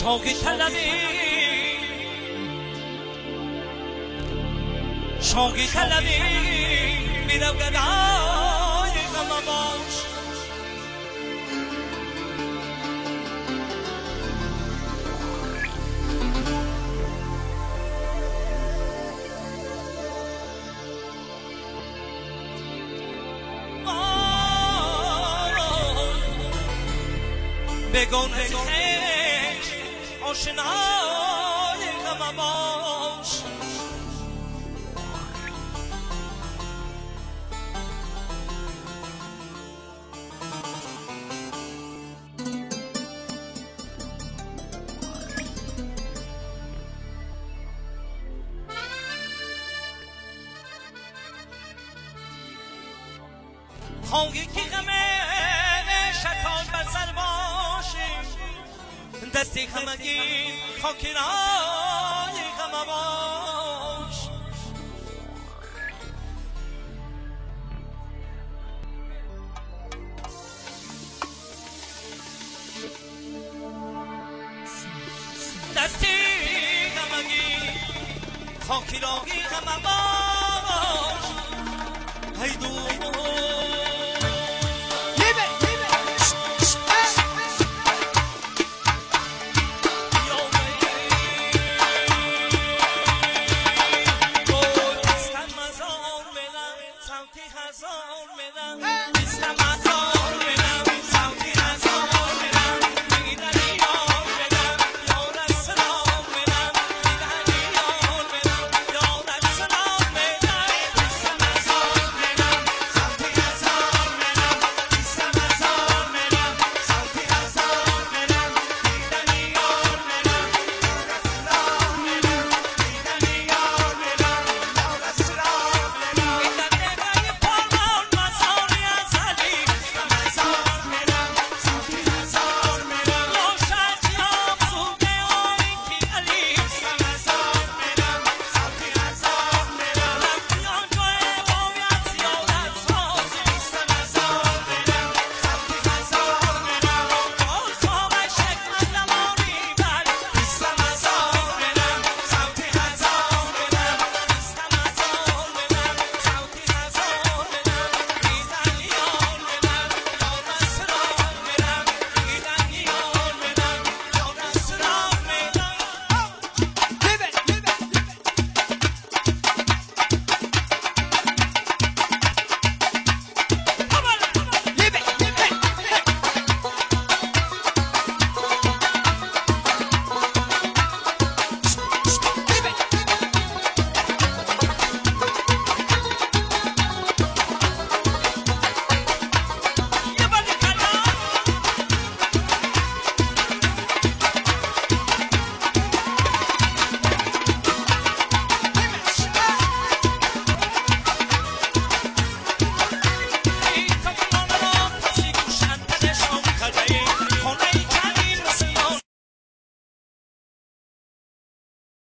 شوقی طلبی شوقی طلبی میرم گدای غم باش بگون از خیش آشنای غم باش خواهی که غم شتان بر سر باشی دستی غمگین خاکرای غم باش دستی غمگین خاکرای غم باش ای دوست هزار میدم 20 هزار